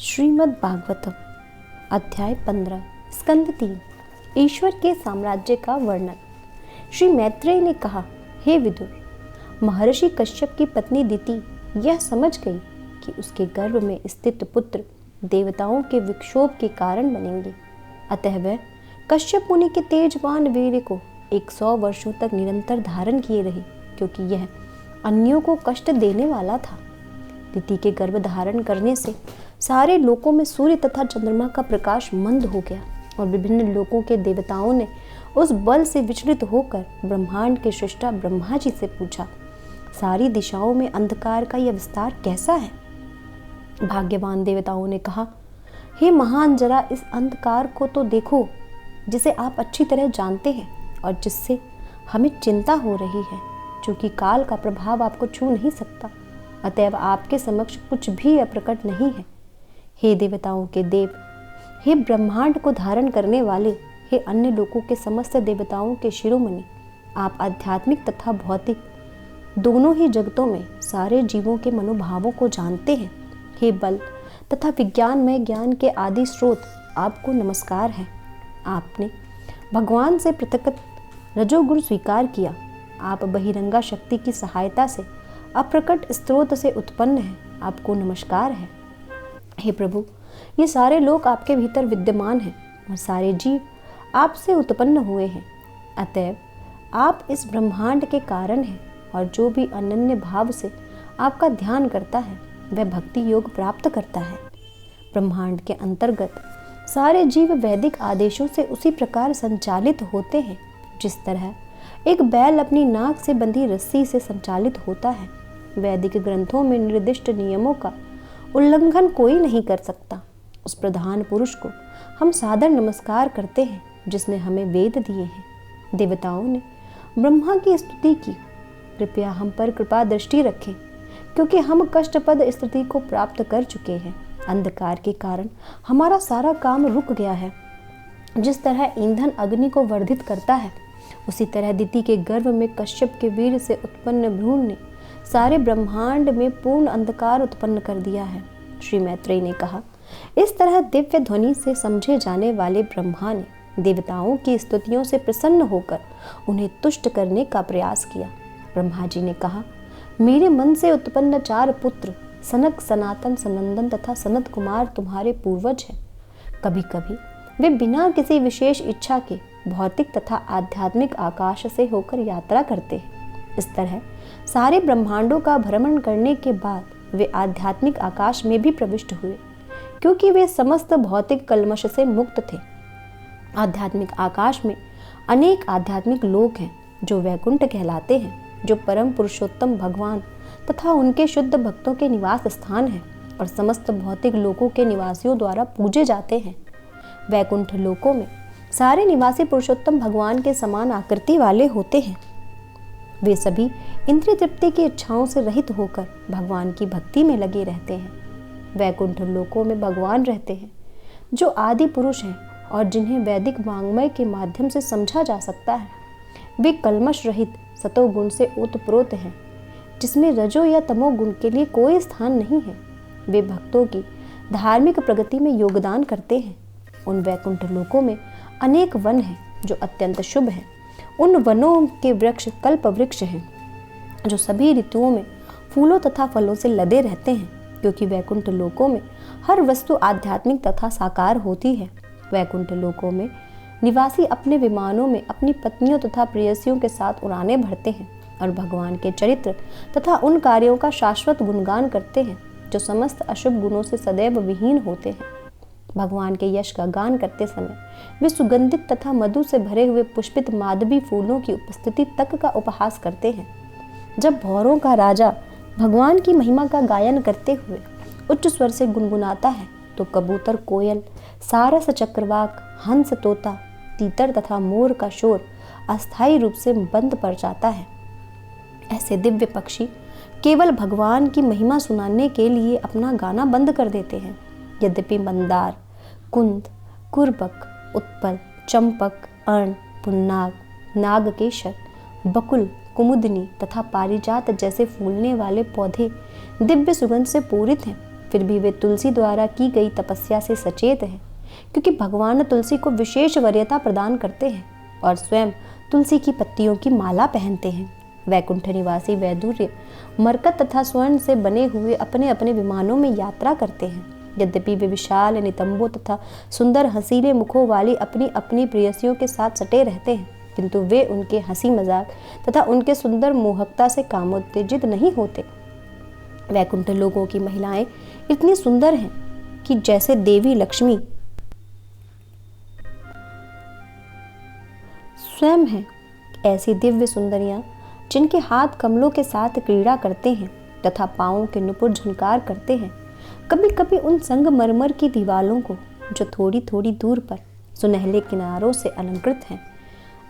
श्रीमद् भागवतम अध्याय 15 स्कंद 3 ईश्वर के साम्राज्य का वर्णन। श्री मैत्रेय ने कहा, हे विदुर, महर्षि कश्यप की पत्नी दिति यह समझ गई कि उसके गर्भ में स्थित पुत्र देवताओं के विक्षोभ के कारण बनेंगे। अतः वह कश्यप मुनि के तेजवान वीर्य को 100 वर्षों तक निरंतर धारण किए रही, क्योंकि यह अन्यों को कष्ट देने वाला था। दिति के गर्भ धारण करने से सारे लोकों में सूर्य तथा चंद्रमा का प्रकाश मंद हो गया और विभिन्न लोकों के देवताओं ने उस बल से विचलित होकर ब्रह्मांड के सृष्टा ब्रह्मा जी से पूछा, सारी दिशाओं में अंधकार का यह विस्तार कैसा है? भाग्यवान देवताओं ने कहा, हे महान, जरा इस अंधकार को तो देखो, जिसे आप अच्छी तरह जानते हैं और जिससे हमें चिंता हो रही है, क्योंकि काल का प्रभाव आपको छू नहीं सकता, अतएव आपके समक्ष कुछ भी अप्रकट नहीं है। हे देवताओं के देव, हे ब्रह्मांड को धारण करने वाले, हे अन्य लोकों के समस्त देवताओं के शिरोमणि, आप आध्यात्मिक तथा भौतिक दोनों ही जगतों में सारे जीवों के मनोभावों को जानते हैं। हे बल तथा विज्ञानमय ज्ञान के आदि स्रोत, आपको नमस्कार है। आपने भगवान से पृथक रजोगुण स्वीकार किया। आप बहिरंगा शक्ति की सहायता से अप्रकट स्रोत से उत्पन्न हैं, आपको नमस्कार है। हे प्रभु, ये सारे लोग आपके भीतर विद्यमान हैं और सारे जीव आपसे उत्पन्न हुए हैं, अतएव आप इस ब्रह्मांड के कारण हैं और जो भी अनन्य भाव से आपका ध्यान करता है वह भक्ति योग प्राप्त करता है। ब्रह्मांड के अंतर्गत सारे जीव वैदिक आदेशों से उसी प्रकार संचालित होते हैं जिस तरह एक बैल अपनी नाक से बंधी रस्सी से संचालित होता है। वैदिक ग्रंथों में निर्दिष्ट नियमों का उल्लंघन कोई नहीं कर सकता। उस प्रधान पुरुष को हम सादर नमस्कार करते हैं जिसने हमें वेद दिए हैं। देवताओं ने ब्रह्मा की स्तुति की। कृपया हम पर कृपा दृष्टि रखें, क्योंकि हम कष्टपद स्थिति को प्राप्त कर चुके हैं। अंधकार के कारण हमारा सारा काम रुक गया है। जिस तरह ईंधन अग्नि को वर्धित करता है, उसी तरह दिति के गर्भ में कश्यप के वीर से उत्पन्न भ्रूण ने सारे ब्रह्मांड में पूर्ण अंधकार उत्पन्न कर दिया है। श्री मैत्रेय ने कहा, इस तरह दिव्य ध्वनि से समझे जाने वाले ब्रह्मा ने देवताओं की स्तुतियों से प्रसन्न होकर उन्हें तुष्ट करने का प्रयास किया। ब्रह्मा जी ने कहा, मेरे मन से उत्पन्न 4 पुत्र सनक, सनातन, सनंदन तथा सनत कुमार तुम्हारे पूर्वज हैं। कभी कभी वे बिना किसी विशेष इच्छा के भौतिक तथा आध्यात्मिक आकाश से होकर यात्रा करते हैं। इस तरह सारे ब्रह्मांडों का भ्रमण करने के बाद वे आध्यात्मिक आकाश में भी प्रविष्ट हुए, क्योंकि वे समस्त भौतिक कल्मश से मुक्त थे। आध्यात्मिक आकाश में अनेक आध्यात्मिक लोक हैं जो वैकुंठ कहलाते हैं, जो परम पुरुषोत्तम भगवान तथा उनके शुद्ध भक्तों के निवास स्थान हैं और समस्त भौतिक लोकों के निवासियों द्वारा पूजे जाते हैं। वैकुंठ लोकों में सारे निवासी पुरुषोत्तम भगवान के समान आकृति वाले होते हैं। वे सभी इंद्रिय तृप्ति की इच्छाओं से रहित होकर भगवान की भक्ति में लगे रहते हैं। वैकुंठ लोकों में भगवान रहते हैं जो आदि पुरुष हैं और जिन्हें वैदिक वाङ्मय के माध्यम से समझा जा सकता है। वे कल्मश रहित सतोगुण से ओतप्रोत हैं, जिसमें रजो या तमो गुण के लिए कोई स्थान नहीं है। वे भक्तों की धार्मिक प्रगति में योगदान करते हैं। उन वैकुंठ लोकों में अनेक वन हैं जो अत्यंत शुभ हैं। उन वनों के वृक्ष कल्प वृक्ष हैं जो सभी ऋतुओं में फूलों तथा फलों से लदे रहते हैं, क्योंकि वैकुंठ लोकों में हर वस्तु आध्यात्मिक तथा साकार होती है। वैकुंठ लोकों में निवासी अपने विमानों में अपनी पत्नियों तथा प्रेयसियों के साथ उड़ानें भरते हैं और भगवान के चरित्र तथा उन कार्यों का शाश्वत गुणगान करते हैं जो समस्त अशुभ गुणों से सदैव विहीन होते हैं। भगवान के यश का गान करते समय वे सुगंधित तथा मधु से भरे हुए पुष्पित माधवी फूलों की उपस्थिति तक का उपहास करते हैं। जब भौरों का राजा भगवान की महिमा का गायन करते हुए उच्च स्वर से गुनगुनाता है, तो कबूतर, कोयल, सारस, चक्रवाक, हंस, तोता, तीतर तथा मोर का शोर अस्थायी रूप से बंद पड़ जाता है। ऐसे दिव्य पक्षी केवल भगवान की महिमा सुनाने के लिए अपना गाना बंद कर देते हैं। यद्यपि मंदार, कुंद, कुर्बक, उत्पल, चंपक, अर्ण, पुन्नाग, नागकेशर, बकुल, कुमुदनी तथा पारिजात जैसे फूलने वाले पौधे दिव्य सुगंध से पूरित हैं, फिर भी वे तुलसी द्वारा की गई तपस्या से सचेत हैं, क्योंकि भगवान तुलसी को विशेष वरीयता प्रदान करते हैं और स्वयं तुलसी की पत्तियों की माला पहनते हैं। वैकुंठ निवासी वैदुर्य मरकत तथा स्वर्ण से बने हुए अपने अपने विमानों में यात्रा करते हैं। यद्यपि वे विशाल नितंबों तथा सुंदर हसीले मुखों वाली अपनी अपनी प्रेयसियों के साथ सटे रहते हैं, किंतु वे उनके हंसी मजाक तथा उनके सुंदर मोहकता से कामोत्तेजित नहीं होते। वैकुंठ लोगों की महिलाएं इतनी सुंदर हैं कि जैसे देवी लक्ष्मी स्वयं है। ऐसी दिव्य सुंदरियां जिनके हाथ कमलों के साथ क्रीड़ा करते हैं तथा पांवों के नुपुर झुनकार करते हैं, कभी कभी उन संगमरमर की दीवालों को जो थोड़ी थोड़ी दूर पर सुनहले किनारों से अलंकृत हैं,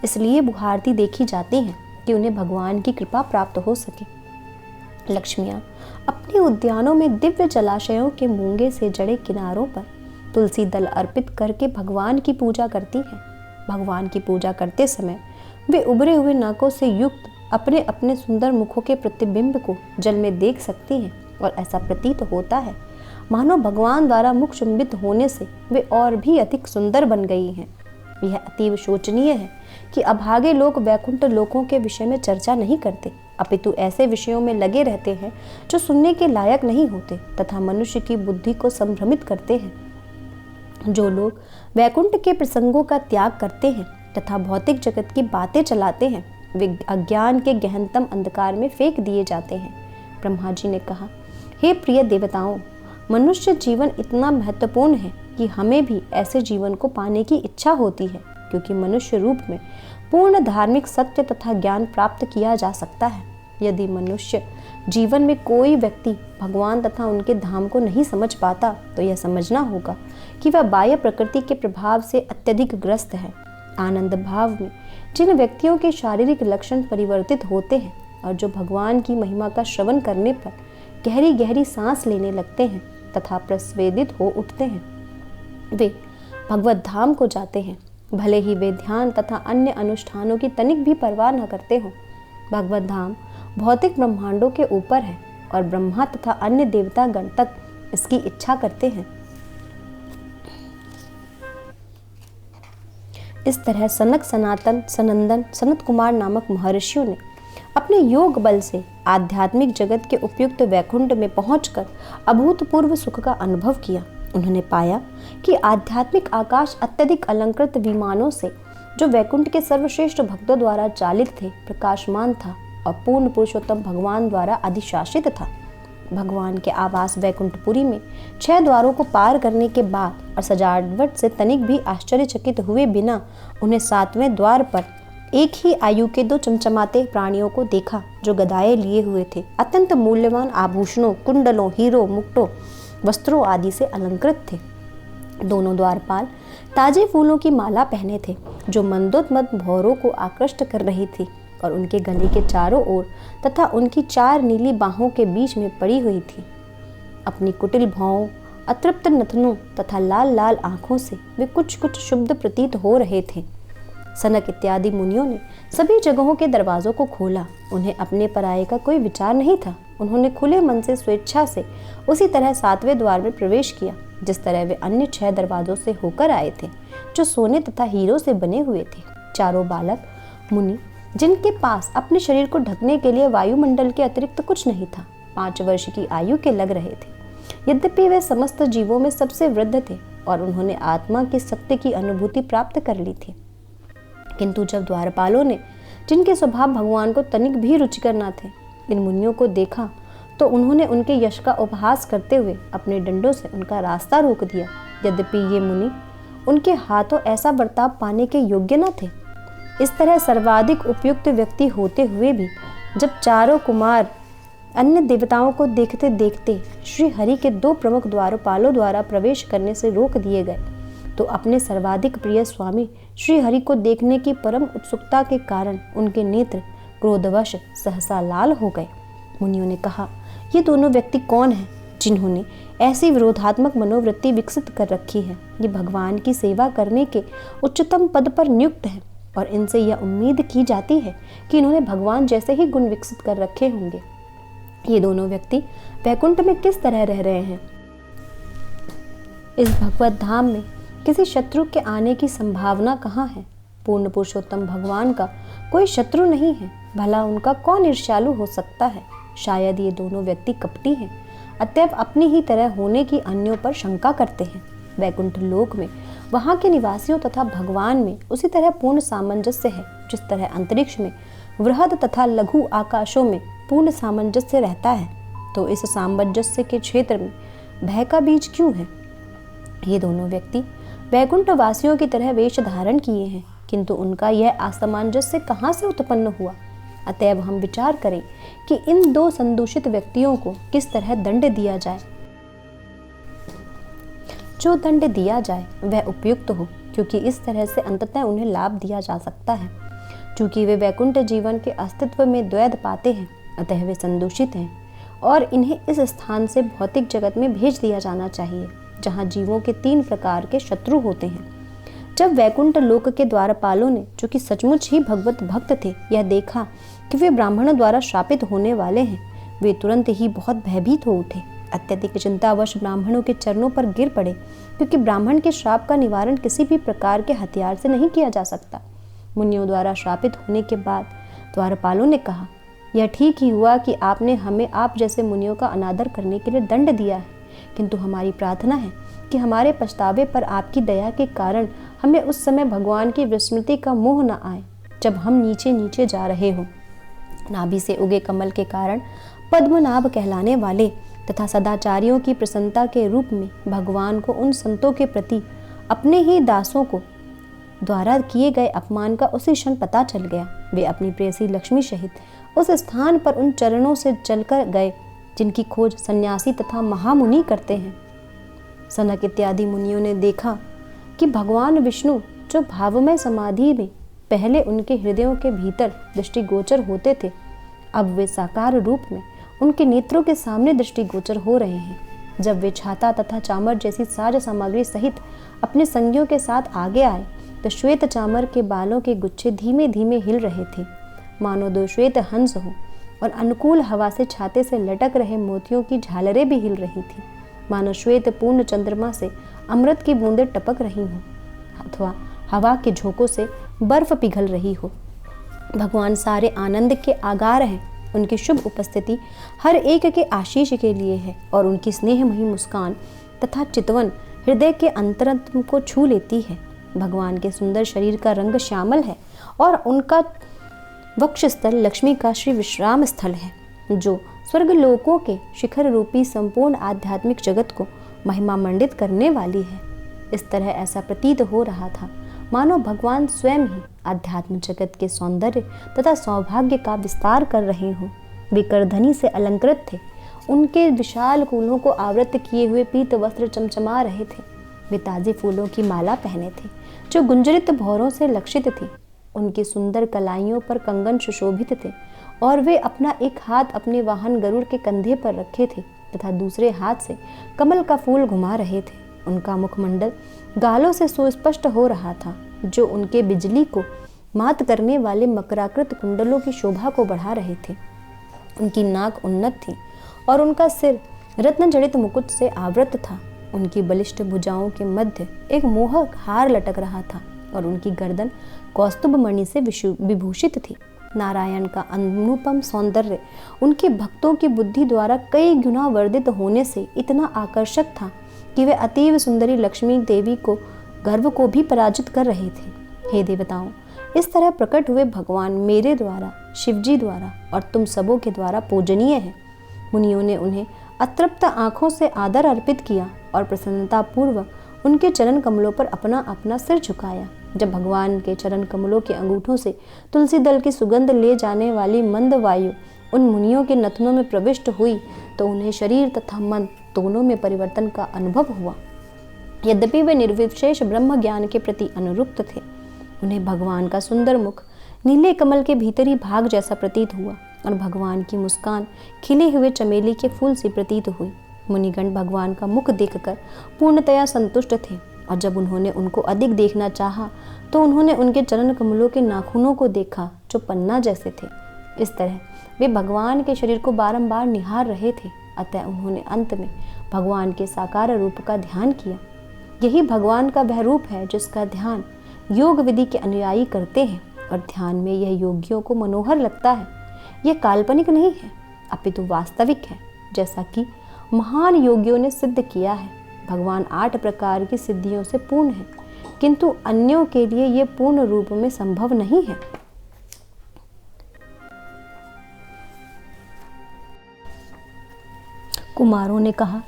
इसलिए बुहारती देखी जाती हैं कि उन्हें भगवान की कृपा प्राप्त हो सके। लक्ष्मियां अपने उद्यानों में दिव्य जलाशयों के मूंगे से जड़े किनारों पर तुलसी दल अर्पित करके भगवान की पूजा करती हैं। भगवान की पूजा करते समय वे उभरे हुए नाकों से युक्त अपने अपने सुंदर मुखों के प्रतिबिंब को जल में देख सकती हैं और ऐसा प्रतीत होता है मानो भगवान द्वारा मुख चुंबित होने से वे और भी अधिक सुंदर बन गई हैं। यह अतीव शोचनीय है कि अभागे लोग वैकुंठ लोकों के विषय में चर्चा नहीं करते, अपितु ऐसे विषयों में लगे रहते हैं जो सुनने के लायक नहीं होते तथा मनुष्य की बुद्धि को संभ्रमित करते हैं। जो लोग वैकुंठ के प्रसंगों का त्याग करते हैं तथा भौतिक जगत की बातें चलाते हैं, वे अज्ञान के गहनतम अंधकार में फेंक दिए जाते हैं। ब्रह्मा जी ने कहा, हे प्रिय देवताओं, मनुष्य जीवन इतना महत्वपूर्ण है कि हमें भी ऐसे जीवन को पाने की इच्छा होती है, क्योंकि मनुष्य रूप में पूर्ण धार्मिक सत्य तथा ज्ञान प्राप्त किया जा सकता है। यदि मनुष्य जीवन में कोई व्यक्ति भगवान तथा उनके धाम को नहीं समझ पाता, तो यह समझना होगा कि वह बाह्य प्रकृति के प्रभाव से अत्यधिक ग्रस्त है। आनंद भाव में जिन व्यक्तियों के शारीरिक लक्षण परिवर्तित होते हैं और जो भगवान की महिमा का श्रवण करने पर गहरी गहरी सांस लेने लगते हैं तथा प्रस्वेदित हो उठते हैं, वे भगवत धाम को जाते हैं, भले ही वे ध्यान तथा अन्य अनुष्ठानों की तनिक भी परवाह न करते हों। भगवत धाम भौतिक ब्रह्मांडों के ऊपर है और ब्रह्मा तथा अन्य देवता गण तक इसकी इच्छा करते हैं। इस तरह सनक सनातन सनंदन सनत कुमार नामक महर्षियों ने अपने योग बल से आध्यात्मिक जगत के उपयुक्त वैकुंठ में पहुंचकर अभूतपूर्व सुख का अनुभव किया। उन्होंने पाया कि आध्यात्मिक आकाश अत्यधिक अलंकृत विमानों से, जो वैकुंठ के सर्वश्रेष्ठ भक्तों द्वारा चालित थे, प्रकाशमान था और पूर्ण पुरुषोत्तम भगवान द्वारा अधिशासित था। भगवान के आवास वैकुंठपुरी में 6 द्वारों को पार करने के बाद और सजावट से तनिक भी आश्चर्यचकित हुए बिना उन्हें 7वें द्वार पर एक ही आयु के 2 चमचमाते प्राणियों को देखा, जो गदाएं लिए हुए थे, अत्यंत मूल्यवान आभूषणों, कुंडलों, हीरों, मुकुटों, वस्त्रों आदि से अलंकृत थे। दोनों द्वारपाल ताजे फूलों की माला पहने थे, जो मंदोत्मद भौरों को आकृष्ट कर रही थी और उनके गले के चारों ओर तथा उनकी 4 नीली बाहों के बीच में पड़ी हुई थी। अपनी कुटिल भौं, अतृप्त नथनों तथा लाल लाल आंखों से वे कुछ कुछ शुद्ध प्रतीत हो रहे थे। सनक इत्यादि मुनियों ने सभी जगहों के दरवाजों को खोला। उन्हें अपने पराये का कोई विचार नहीं था। उन्होंने खुले मन से स्वेच्छा से उसी तरह 7वें द्वार में प्रवेश किया जिस तरह वे अन्य 6 दरवाजों से होकर आए थे, जो सोने तथा हीरों से बने हुए थे। चारों बालक मुनि, जिनके पास अपने शरीर को ढकने के लिए वायुमंडल के अतिरिक्त कुछ नहीं था, 5 वर्ष की आयु के लग रहे थे। यद्यपि वे समस्त जीवों में सबसे वृद्ध थे और उन्होंने आत्मा के सत्य की अनुभूति प्राप्त कर ली थी, किंतु जब द्वारपालों ने, जिनके स्वभाव भगवान को तनिक भी रुचिकर न थे, इन मुनियों को देखा तो उन्होंने उनके यश का उपहास करते हुए अपने डंडों से उनका रास्ता रोक दिया। यद्यपि ये मुनि उनके हाथों ऐसा बर्ताव पाने के योग्य न थे। इस तरह सर्वाधिक उपयुक्त व्यक्ति होते हुए भी जब चारों कुमार अन्य देवताओं को देखते देखते श्री हरि के 2 प्रमुख द्वारपालों द्वारा प्रवेश करने से रोक दिए गए, तो अपने सर्वाधिक प्रिय स्वामी श्री हरि को देखने की परम उत्सुकता के कारण उनके नेत्र क्रोधवश सहसा लाल हो गए। मुनियों ने कहा, ये दोनों व्यक्ति कौन हैं जिन्होंने ऐसी विरोधात्मक मनोवृत्ति विकसित कर रखी है? ये भगवान की सेवा करने के उच्चतम पद पर नियुक्त हैं और इनसे यह उम्मीद की जाती है कि इन्होंने भगवान जैसे ही गुण विकसित कर रखे होंगे। ये दोनों व्यक्ति वैकुंठ में किस तरह रह रहे हैं? इस भगवत धाम में किसी शत्रु के आने की संभावना कहाँ है? पूर्ण पुरुषोत्तम भगवान का कोई शत्रु नहीं है, भला उनका कौन ईर्ष्यालु हो सकता है? शायद ये दोनों व्यक्ति कपटी हैं, अतएव अपनी ही तरह होने की अन्यों पर शंका करते हैं। वैकुंठ लोक में वहाँ के निवासियों तथा भगवान में उसी तरह पूर्ण सामंजस्य है जिस तरह अंतरिक्ष में वृहद तथा लघु आकाशों में पूर्ण सामंजस्य रहता है। तो इस सामंजस्य के क्षेत्र में भय का बीज क्यों है? ये दोनों व्यक्ति वैकुंठ वासियों की तरह वेश धारण किए हैं, किंतु उनका यह असमंजस्य कहाँ से उत्पन्न हुआ? अतएव हम विचार करें कि इन दो संदूषित व्यक्तियों को किस तरह दंड दिया जाए। जो दंड दिया जाए वह उपयुक्त हो, क्योंकि इस तरह से अंततः उन्हें लाभ दिया जा सकता है। चूंकि वे वैकुंठ जीवन के अस्तित्व में द्वैध पाते हैं, अतः वे संदूषित हैं और इन्हें इस स्थान से भौतिक जगत में भेज दिया जाना चाहिए जहाँ जीवों के 3 प्रकार के शत्रु होते हैं। जब वैकुंठ लोक के द्वारपालों ने, जो कि सचमुच ही भगवत भक्त थे, यह देखा कि वे ब्राह्मणों द्वारा शापित होने वाले हैं, वे तुरंत ही बहुत भयभीत हो उठे। अत्यधिक चिंतावश ब्राह्मणों के चरणों पर गिर पड़े, क्योंकि ब्राह्मण के श्राप का निवारण किसी भी प्रकार के हथियार से नहीं किया जा सकता। मुनियों द्वारा श्रापित होने के बाद द्वारपालों ने कहा, यह ठीक ही हुआ कि आपने हमें आप जैसे मुनियों का अनादर करने के लिए दंड दिया है, किंतु हमारी प्रार्थना है कि हमारे पछतावे पर आपकी दया के कारण हमें उस समय भगवान की विस्मृति का मोह न आए जब हम नीचे नीचे जा रहे हों। नाभि से उगे कमल के कारण पद्मनाभ कहलाने वाले तथा सदाचारियों की प्रसन्नता के रूप में भगवान को उन संतों के प्रति अपने ही दासों को द्वारा किए गए अपमान का उसी क्षण पता चल गया। वे अपनी प्रेयसी लक्ष्मी सहित उस स्थान पर उन चरणों से चलकर गए जिनकी खोज सन्यासी तथा महामुनि करते हैं। सनक इत्यादि मुनियों ने देखा कि भगवान विष्णु, जो भावमय समाधि में पहले उनके हृदयों के भीतर दृष्टिगोचर होते थे, अब वे साकार रूप में उनके नेत्रों के सामने दृष्टिगोचर हो रहे हैं। जब वे छाता तथा चामर जैसी साज सामग्री सहित अपने संगियों के साथ आगे आए तो श्वेत चामर के बालों के गुच्छे धीमे धीमे हिल रहे थे, मानो 2 श्वेत हंस हो, और अनुकूल हवा से छाते से लटक रहे मोतियों की झालरें भी हिल रही थी, मानो श्वेत पूर्ण चंद्रमा से अमृत की बूंदें टपक रही हों अथवा हवा के झोंकों से बर्फ पिघल रही हो। भगवान सारे आनंद के आगार हैं। उनकी शुभ उपस्थिति हर एक के आशीष के लिए है और उनकी स्नेहमयी मुस्कान तथा चितवन हृदय के अंतरत्म को छू लेती है। भगवान के सुंदर शरीर का रंग श्यामल है और उनका वक्षस्थल लक्ष्मी का श्री विश्राम स्थल है, जो स्वर्गलोकों के शिखर रूपी संपूर्ण आध्यात्मिक जगत को महिमा मंडित करने वाली है। इस तरह ऐसा प्रतीत हो रहा था मानो भगवान स्वयं ही आध्यात्म जगत के सौंदर्य तथा सौभाग्य का विस्तार कर रहे हों। वे करधनी से अलंकृत थे, उनके विशाल कूलों को आवृत किए हुए पीत वस्त्र चमचमा रहे थे। वे ताजे फूलों की माला पहने थे जो गुंजरित भौरों से लक्षित थी। उनकी सुंदर कलाइयों पर कंगन सुशोभित थे और वे अपना एक हाथ अपने वाहन गरुड़ के कंधे पर रखे थे तथा दूसरे हाथ से कमल का फूल घुमा रहे थे। उनका मुखमंडल गालों से सुस्पष्ट हो रहा था, जो उनके बिजली को मात करने वाले मकराकृत कुंडलों की शोभा को बढ़ा रहे थे। उनकी नाक उन्नत थी और उनका सिर रत्न जड़ित मुकुट से आवृत था। उनकी बलिष्ठ भुजाओं के मध्य एक मोहक हार लटक रहा था और उनकी गर्दन कौस्तुभ मणि से विभूषित थी। नारायण का अनुपम सौंदर्य उनके भक्तों की बुद्धि द्वारा कई गुना वर्धित होने से इतना आकर्षक था कि वे अतीव सुंदरी लक्ष्मी देवी को गर्व को भी पराजित कर रहे थे। हे देवताओं, इस तरह प्रकट हुए भगवान मेरे द्वारा, शिवजी द्वारा और तुम सबों के द्वारा पूजनीय है। मुनियों ने उन्हें अतृप्त आंखों से आदर अर्पित किया और प्रसन्नता पूर्वक उनके चरण कमलों पर अपना अपना सिर झुकाया। जब भगवान के चरण कमलों के अंगूठों से तुलसी दल की सुगंध ले जाने वाली मंद वायु उन मुनियों के नथनों में प्रविष्ट हुई तो उन्हें शरीर तथा मन दोनों में परिवर्तन का अनुभव हुआ। यद्यपि वे निर्विशेष ब्रह्म ज्ञान के प्रति अनुरुक्त थे, उन्हें भगवान का सुंदर मुख नीले कमल के भीतरी भाग जैसा प्रतीत हुआ और भगवान की मुस्कान खिले हुए चमेली के फूल सी प्रतीत हुई। मुनिगण भगवान का मुख देखकर पूर्णतया संतुष्ट थे और जब उन्होंने उनको अधिक देखना चाहा तो उन्होंने उनके चरण कमलों के नाखूनों को देखा जो पन्ना जैसे थे। इस तरह वे भगवान के शरीर को बारंबार निहार रहे थे। अतः उन्होंने अंत में भगवान के साकार रूप का ध्यान किया। यही भगवान का वह रूप है जिसका ध्यान योग विधि के अनुयायी करते हैं, और ध्यान में यह योगियों को मनोहर लगता है। यह काल्पनिक नहीं है, अपितु वास्तविक है। जैसा कि महान योगियों ने सिद्ध किया है, भगवान 8 प्रकार की सिद्धियों से पूर्ण है, किंतु अन्यों के लिए यह पूर्ण रूप में संभव नहीं है। कुमारों ने कहा,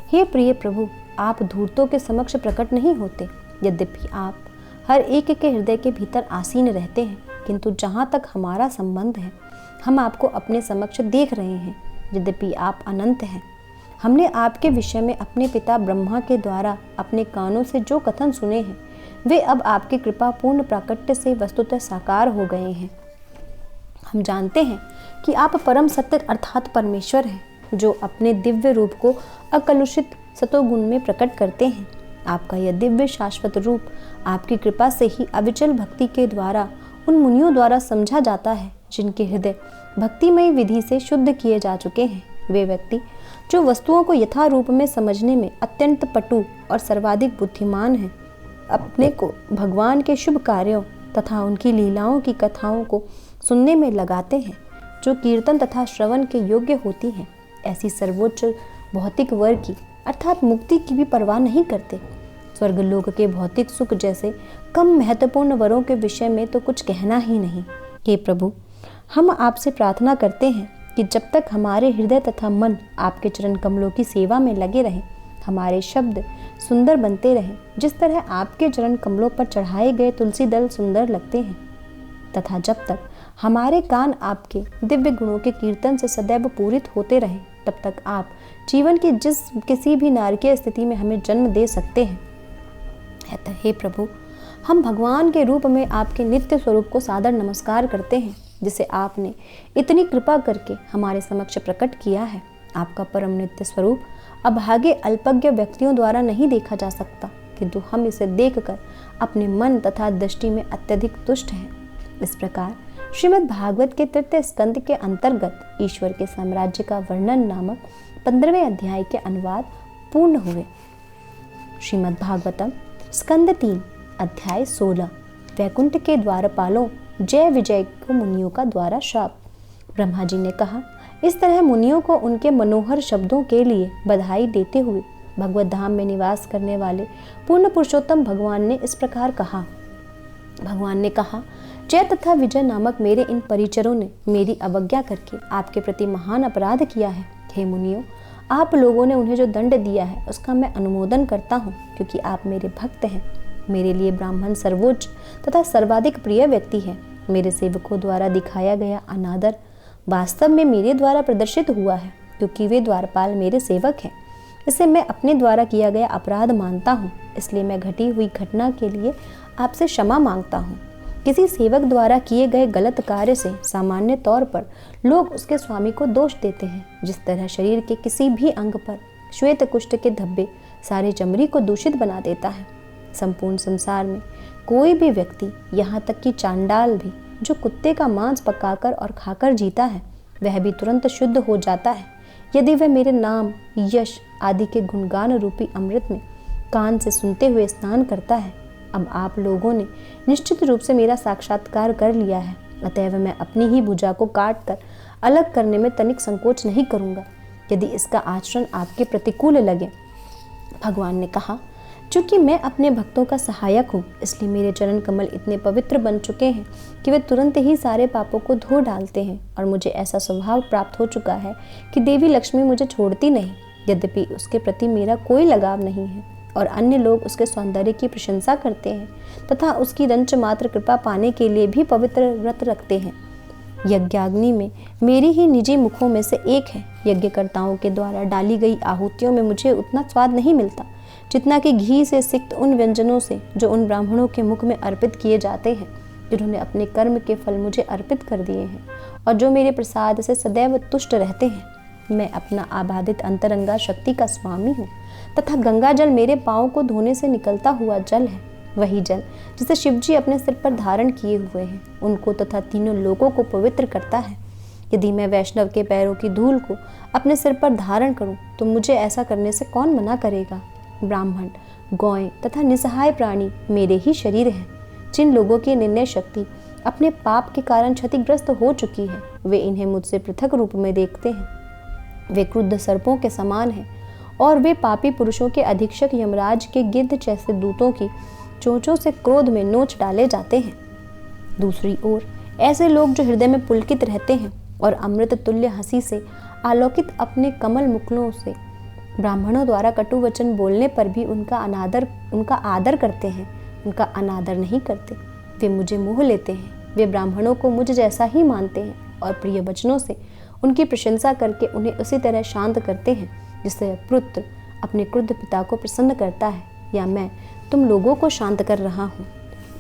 हे प्रिय प्रभु, आप धूर्तों के समक्ष प्रकट नहीं होते। यद्यपि आप हर एक के हृदय के भीतर आसीन रहते हैं, किंतु जहाँ तक हमारा संबंध है, हम आपको अपने समक्ष देख रहे हैं। यद्यपि आप अनंत हैं, हमने आपके विषय में अपने पिता ब्रह्मा के द्वारा अपने कानों से जो कथन सुने हैं, वे अब आपकी कृपा पूर्ण प्राकट्य से वस्तुतः साकार हो गए हैं। हम जानते हैं कि आप परम सत्य अर्थात परमेश्वर हैं, जो अपने दिव्य रूप को अकलुषित सतोगुण में प्रकट करते हैं। आपका यह दिव्य शाश्वत रूप आपकी कृपा से ही अविचल भक्ति के द्वारा उन मुनियों द्वारा समझा जाता है, जिनके हृदय भक्तिमय विधि से शुद्ध किए जा चुके हैं। वे व्यक्ति जो वस्तुओं को यथा रूप में समझने में अत्यंत पटु और सर्वाधिक बुद्धिमान हैं, अपने को भगवान के शुभ कार्यों तथा उनकी लीलाओं की कथाओं को सुनने में लगाते हैं, जो कीर्तन तथा श्रवण के योग्य होती हैं। ऐसी सर्वोच्च भौतिक वर की अर्थात मुक्ति की भी परवाह नहीं करते। स्वर्गलोक के भौतिक सुख जैसे कम महत्वपूर्ण वरों के विषय में तो कुछ कहना ही नहीं। हे प्रभु, हम आपसे प्रार्थना करते हैं कि जब तक हमारे हृदय तथा मन आपके चरण कमलों की सेवा में लगे रहें, हमारे शब्द सुंदर बनते रहें, जिस तरह आपके चरण कमलों पर चढ़ाए गए तुलसी दल सुंदर लगते हैं, तथा जब तक हमारे कान आपके दिव्य गुणों के कीर्तन से सदैव पूरित होते रहें, तब तक आप जीवन की किसी भी नारकीय स्थिति में हमें जन्म दे सकते हैं। अतः हे प्रभु, हम भगवान के रूप में आपके नित्य स्वरूप को सादर नमस्कार करते हैं, जिसे आपने इतनी कृपा करके हमारे समक्ष प्रकट किया है। आपका परम नित्य स्वरूप अभागे अल्पज्ञ व्यक्तियों द्वारा नहीं देखा जा सकता, किंतु हम इसे देखकर अपने मन तथा दृष्टि में अत्यधिक तुष्ट हैं। इस प्रकार श्रीमद् भागवत के 3 स्कंद के अंतर्गत ईश्वर के साम्राज्य का वर्णन नामक 15वें अध्याय के अनुवाद पूर्ण हुए। श्रीमद् भागवतम स्कंद 3 अध्याय 16 वैकुंठ के द्वारपालों जय विजय को मुनियों का द्वारा श्राप। ब्रह्मा जी ने कहा, इस तरह मुनियों को उनके मनोहर शब्दों के लिए बधाई देते हुए भगवत धाम में निवास करने वाले पूर्ण पुरुषोत्तम भगवान ने इस प्रकार कहा। भगवान ने कहा, जय तथा विजय नामक मेरे इन परिचरों ने मेरी अवज्ञा करके आपके प्रति महान अपराध किया है। हे मुनियों, आप लोगों ने उन्हें जो दंड दिया है उसका मैं अनुमोदन करता हूँ, क्योंकि आप मेरे भक्त हैं। मेरे लिए ब्राह्मण सर्वोच्च तथा सर्वाधिक प्रिय व्यक्ति है। मेरे सेवकों द्वारा दिखाया गया अनादर वास्तव में मेरे द्वारा प्रदर्शित हुआ है, क्योंकि वे द्वारपाल मेरे सेवक हैं। इसे मैं अपने द्वारा किया गया अपराध मानता हूँ, इसलिए मैं घटी हुई घटना के लिए आपसे क्षमा मांगता हूँ। किसी सेवक द्वारा किए गए गलत कार्य से सामान्य तौर पर लोग उसके स्वामी को दोष देते हैं। जिस तरह शरीर के किसी भी अंग पर श्वेत कुष्ठ के धब्बे सारे चमड़ी को दूषित बना देता है, संपूर्ण संसार में कोई भी व्यक्ति, यहाँ तक कि चांडाल भी, जो कुत्ते का मांस पकाकर और खाकर जीता है, वह भी तुरंत शुद्ध हो जाता है यदि वह मेरे नाम, यश आदि के गुणगान रूपी अमृत में कान से सुनते हुए स्नान करता है। अब आप लोगों ने निश्चित रूप से मेरा साक्षात्कार कर लिया है, अतएव मैं अपनी ही भुजा को काट कर अलग करने में तनिक संकोच नहीं करूँगा, यदि इसका आचरण आपके प्रतिकूल लगे। भगवान ने कहा, चूँकि मैं अपने भक्तों का सहायक हूँ, इसलिए मेरे चरण कमल इतने पवित्र बन चुके हैं कि वे तुरंत ही सारे पापों को धो डालते हैं, और मुझे ऐसा स्वभाव प्राप्त हो चुका है कि देवी लक्ष्मी मुझे छोड़ती नहीं। यद्यपि उसके प्रति मेरा कोई लगाव नहीं है और अन्य लोग उसके सौंदर्य की प्रशंसा करते हैं तथा उसकी रंच मात्र कृपा पाने के लिए भी पवित्र व्रत रखते हैं। यज्ञाग्नि में मेरी ही निजी मुखों में से एक है। यज्ञकर्ताओं के द्वारा डाली गई आहुतियों में मुझे उतना स्वाद नहीं मिलता जितना कि घी से सिक्त उन व्यंजनों से जो उन ब्राह्मणों के मुख में अर्पित किए जाते हैं, जिन्होंने अपने कर्म के फल मुझे अर्पित कर दिए हैं और जो मेरे प्रसाद से सदैव तुष्ट रहते हैं। मैं अपना आबादित अंतरंगा शक्ति का स्वामी हूँ तथा गंगा जल मेरे पाँव को धोने से निकलता हुआ जल है। वही जल जिसे शिवजी अपने सिर पर धारण किए हुए हैं, उनको तथा तीनों लोगों को पवित्र करता है। यदि मैं वैष्णव के पैरों की धूल को अपने सिर पर धारण करूं, तो मुझे ऐसा करने से कौन मना करेगा। ब्राह्मण, गौएं तथा निसहाय प्राणी मेरे ही शरीर हैं। जिन लोगों की निर्णय शक्ति अपने पाप के कारण क्षतिग्रस्त हो चुकी है, वे इन्हें मुझसे पृथक रूप में देखते हैं। वे क्रुद्ध सर्पों के समान हैं और वे पापी पुरुषों के अधीक्षक यमराज के गिद्ध जैसे दूतों की चोंचों से क्रोध में नोच डाले जाते हैं। दूसरी ओर ऐसे लोग जो हृदय में पुलकित रहते हैं और अमृत तुल्य हंसी से आलोकित अपने कमल मुखलों से ब्राह्मणों द्वारा कटु वचन बोलने पर भी उनका आदर करते हैं, उनका अनादर नहीं करते। वे मुझे मोह लेते हैं। वे ब्राह्मणों को मुझ जैसा ही मानते हैं और प्रिय वचनों से उनकी प्रशंसा करके उन्हें उसी तरह शांत करते हैं जिससे पुत्र अपने क्रुद्ध पिता को प्रसन्न करता है, या मैं तुम लोगों को शांत कर रहा हूँ।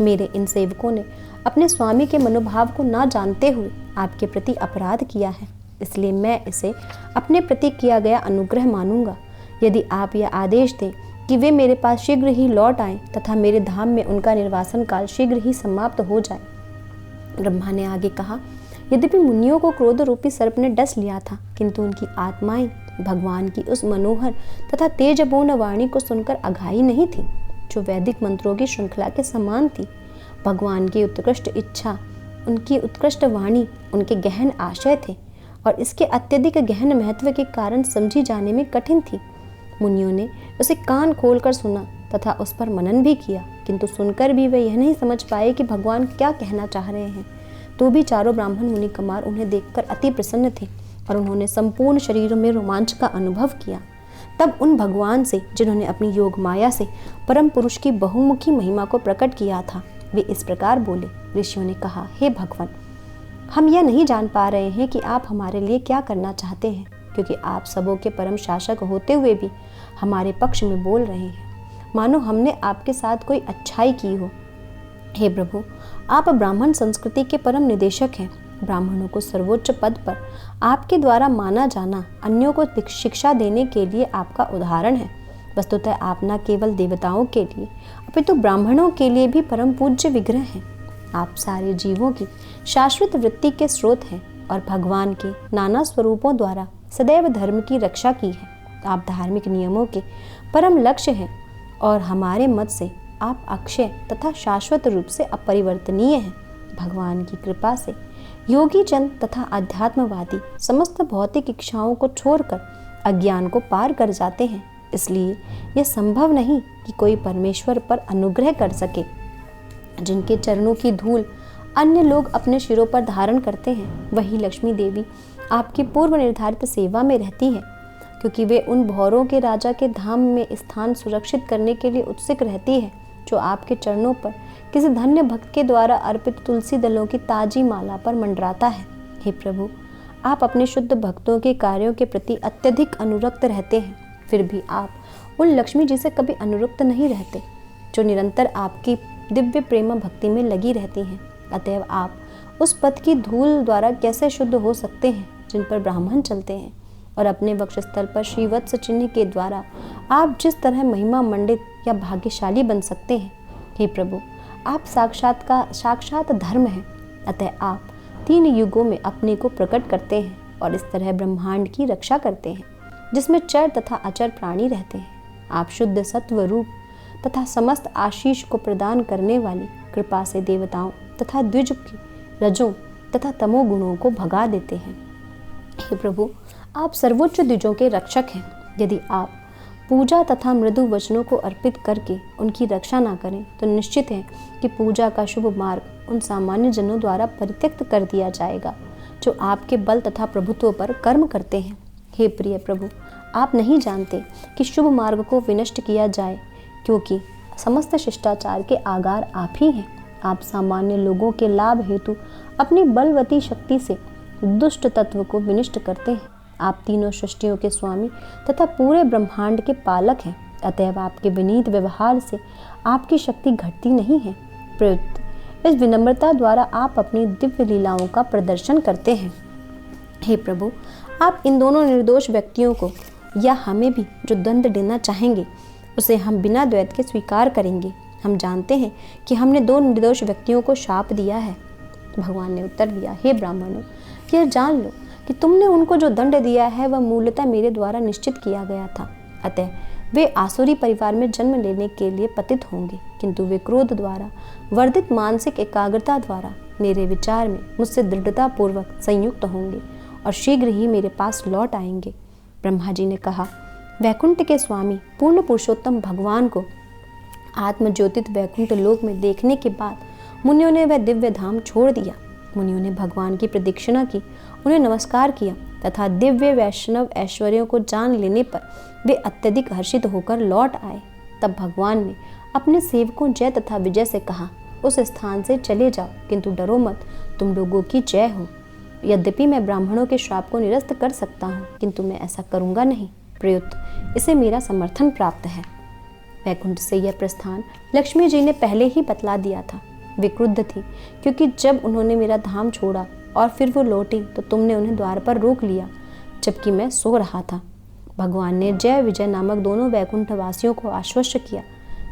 मेरे इन सेवकों ने अपने स्वामी के मनोभाव को ना जानते हुए आपके प्रति अपराध किया है, इसलिए मैं इसे अपने प्रति किया गया अनुग्रह मानूंगा। यदि आप यह आदेश दें कि वे मेरे पास शीघ्र ही लौट आएं तथा मेरे धाम में उनका निर्वासन काल शीघ्र ही समाप्त हो जाए। ब्रह्मा ने आगे कहा, यद्यपि मुनियों को क्रोध रूपी सर्प ने डस लिया था, किंतु उनकी आत्माएं भगवान की उस मनोहर तथा तेजपूर्ण वाणी को सुनकर अघाई नहीं थी, जो वैदिक मंत्रों की श्रृंखला के समान थी। भगवान की उत्कृष्ट इच्छा, उनकी उत्कृष्ट वाणी उनके गहन आशय थे और इसके अत्यधिक गहन महत्व के कारण समझी जाने में कठिन थी। मुनियों ने उसे कान खोलकर सुना तथा उस पर मनन भी किया, किंतु सुनकर भी वे यह नहीं समझ पाए कि भगवान क्या कहना चाह रहे हैं। तो भी चारों ब्राह्मण मुनि कुमार उन्हें देखकर अति प्रसन्न थे और उन्होंने संपूर्ण शरीर में रोमांच का अनुभव किया। तब उन भगवान से, जिन्होंने अपनी योग माया से परम पुरुष की बहुमुखी महिमा को प्रकट किया था, वे इस प्रकार बोले। ऋषियों ने कहा, हे भगवान, हम यह नहीं जान पा रहे हैं कि आप हमारे लिए क्या करना चाहते हैं, क्योंकि आप सबों के परम शासक होते हुए भी हमारे पक्ष में बोल रहे हैं, मानो हमने आपके साथ कोई अच्छाई की हो। हे प्रभु, आप ब्राह्मण संस्कृति के परम निदेशक हैं। ब्राह्मणों को सर्वोच्च पद पर आपके द्वारा माना जाना अन्यों को शिक्षा देने के लिए आपका उदाहरण है। वस्तुतः आप न केवल देवताओं के लिए अपितु ब्राह्मणों के लिए भी परम पूज्य विग्रह हैं। आप सारे जीवों की शाश्वत वृत्ति के स्रोत हैं और भगवान के नाना स्वरूपों द्वारा सदैव धर्म की रक्षा की है। आप धार्मिक नियमों के परम लक्ष्य हैं और हमारे मत से आप अक्षय तथा शाश्वत रूप से अपरिवर्तनीय हैं। भगवान की कृपा से योगी जन तथा अध्यात्मवादी समस्त भौतिक इच्छाओं को छोड़कर अज्ञान को पार कर जाते हैं। इसलिए यह संभव नहीं कि कोई परमेश्वर पर अनुग्रह कर सके। जिनके चरणों की धूल अन्य लोग अपने सिरों पर धारण करते हैं, वही लक्ष्मी देवी आपकी पूर्व निर्धारित सेवा में रहती है, क्योंकि वे उन भौरों के राजा के धाम में स्थान सुरक्षित करने के लिए उत्सुक रहती है, जो आपके चरणों पर किसी धन्य भक्त के द्वारा अर्पित तुलसी दलों की ताजी माला पर मंडराता है। हे प्रभु, आप अपने शुद्ध भक्तों के कार्यों के प्रति अत्यधिक अनुरक्त रहते हैं, फिर भी आप उन लक्ष्मी जी से कभी अनुरक्त नहीं रहते, जो निरंतर आपकी दिव्य प्रेम भक्ति में लगी रहती हैं। अतएव आप उस पथ की धूल द्वारा कैसे शुद्ध हो सकते हैं जिन पर ब्राह्मण चलते हैं, और अपने वक्षस्थल पर श्रीवत्स चिन्ह के द्वारा आप जिस तरह महिमा मंडित या भाग्यशाली बन सकते हैं। हे प्रभु, आप साक्षात धर्म हैं। अतः आप 3 युगों में अपने को प्रकट करते हैं और इस तरह ब्रह्मांड की रक्षा करते हैं, जिसमें चर तथा अचर प्राणी रहते हैं। आप शुद्ध सत्व रूप तथा समस्त आशीष को प्रदान करने वाली कृपा से देवताओं तथा द्विज की रजों तथा तमो गुणों को भगा देते हैं। हे प्रभु, आप सर्वोच्च द्विजों के रक्षक हैं। यदि आप पूजा तथा मृदु वचनों को अर्पित करके उनकी रक्षा ना करें, तो निश्चित है कि पूजा का शुभ मार्ग उन सामान्य जनों द्वारा परित्यक्त कर दिया जाएगा, जो आपके बल तथा प्रभुत्व पर कर्म करते हैं। हे प्रिय प्रभु, आप नहीं जानते कि शुभ मार्ग को विनष्ट किया जाए, क्योंकि समस्त शिष्टाचार के आगार आप ही हैं। आप सामान्य लोगों के लाभ हेतु अपनी बलवती शक्ति से दुष्ट तत्व को विनष्ट करते हैं। आप तीनों सृष्टियों के स्वामी तथा पूरे ब्रह्मांड के पालक हैं। अतएव आपके विनीत व्यवहार से आपकी शक्ति घटती नहीं है, प्रयुक्त इस विनम्रता द्वारा आप अपनी दिव्य लीलाओं का प्रदर्शन करते हैं। हे प्रभु, आप इन दोनों निर्दोष व्यक्तियों को या हमें भी जो दंड देना चाहेंगे, उसे हम बिना द्वैत के स्वीकार करेंगे। हम जानते हैं कि हमने 2 निर्दोष व्यक्तियों को शाप दिया है। भगवान ने उत्तर दिया, हे ब्राह्मणों, यह जान लो कि तुमने उनको जो दंड दिया है वह मूलतः मेरे द्वारा निश्चित किया गया था। अतः वे आसुरी परिवार में जन्म लेने के लिए पतित होंगे, किंतु वे क्रोध द्वारा वर्धित मानसिक एकाग्रता द्वारा मेरे विचार में मुझसे दृढ़ता पूर्वक संयुक्त होंगे और शीघ्र ही मेरे पास लौट आएंगे। ब्रह्मा जी ने कहा, वैकुंठ के स्वामी पूर्ण पुरुषोत्तम भगवान को आत्मज्योतित वैकुंठ लोक में देखने के बाद मुनियों ने वह दिव्य धाम छोड़ दिया। मुनियों ने भगवान की प्रदक्षिणा की, उन्हें नमस्कार किया तथा दिव्य वैष्णव ऐश्वर्यों को जान लेने पर वे अत्यधिक हर्षित होकर लौट आए। तब भगवान ने अपने सेवकों जय तथा विजय से कहा, उस स्थान से चले जाओ, किंतु डरो मत, तुम लोगों की जय हो। यद्यपि मैं ब्राह्मणों के श्राप को निरस्त कर सकता हूँ, किंतु मैं ऐसा करूँगा नहीं, प्रयुक्त इसे मेरा समर्थन प्राप्त है। वैकुंठ से यह प्रस्थान लक्ष्मी जी ने पहले ही बतला दिया था। वे क्रुद्ध थी क्योंकि जब उन्होंने मेरा धाम छोड़ा और फिर वो लौटी तो तुमने उन्हें द्वार पर रोक लिया जबकि मैं सो रहा था। भगवान ने जय विजय नामक दोनों वैकुंठ वासियों को आश्वस्त किया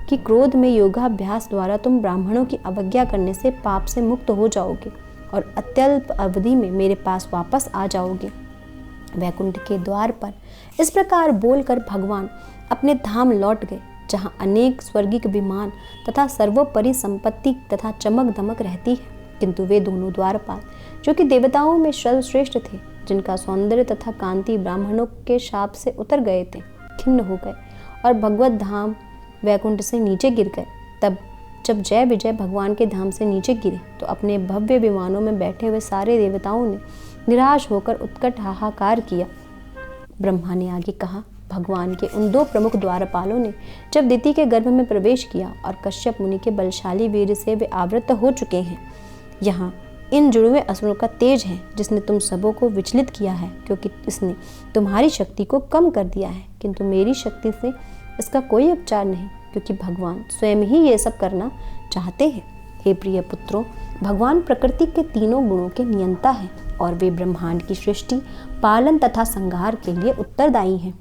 कि क्रोध में योगाभ्यास द्वारा तुम ब्राह्मणों की अवज्ञा करने से पाप से मुक्त हो जाओगे और अत्यल्प अवधि में मेरे पास वापस आ जाओगे। वैकुंठ के द्वार पर इस प्रकार बोलकर भगवान अपने धाम लौट गए, जहाँ अनेक स्वर्गिक विमान तथा सर्वोपरि संपत्ति तथा चमक दमक रहती है। किंतु वे दोनों द्वारपाल, जो कि देवताओं में सर्वश्रेष्ठ थे, जिनका सौंदर्य तथा कांति ब्राह्मणों के शाप से उतर गए थे, खिन्न हो गए और भगवत धाम वैकुंठ से नीचे गिर गए। तब जब जय विजय भगवान के धाम से नीचे गिरे तो अपने भव्य विमानों में बैठे हुए सारे देवताओं ने निराश होकर उत्कट हाहाकार किया। ब्रह्मा ने आगे कहा, भगवान के उन दो प्रमुख द्वारपालों ने जब दिति के गर्भ में प्रवेश किया और कश्यप मुनि के बलशाली वीर से वे आवृत हो चुके हैं, यहाँ इन जुड़वे असुरों का तेज है जिसने तुम सबों को विचलित किया है, क्योंकि इसने तुम्हारी शक्ति को कम कर दिया है, किंतु मेरी शक्ति से इसका कोई उपचार नहीं, क्योंकि भगवान स्वयं ही ये सब करना चाहते हैं। हे प्रिय पुत्रों, भगवान प्रकृति के तीनों गुणों के नियंता हैं और वे ब्रह्मांड की सृष्टि, पालन तथा संहार के लिए उत्तरदायी हैं।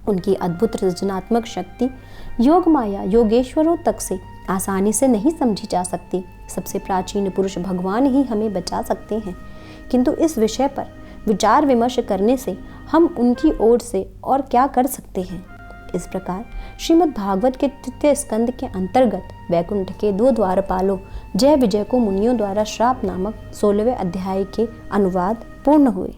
उनकी अद्भुत रचनात्मक शक्ति योग माया योगेश्वरों तक से आसानी से नहीं समझी जा सकती। सबसे प्राचीन पुरुष भगवान ही हमें बचा सकते हैं, किंतु इस विषय पर विचार विमर्श करने से हम उनकी ओर से और क्या कर सकते हैं। इस प्रकार श्रीमद् भागवत के तृतीय स्कंद के अंतर्गत वैकुंठ के दो द्वारपालों जय विजय को मुनियों द्वारा श्राप नामक 16वें अध्याय के अनुवाद पूर्ण हुए।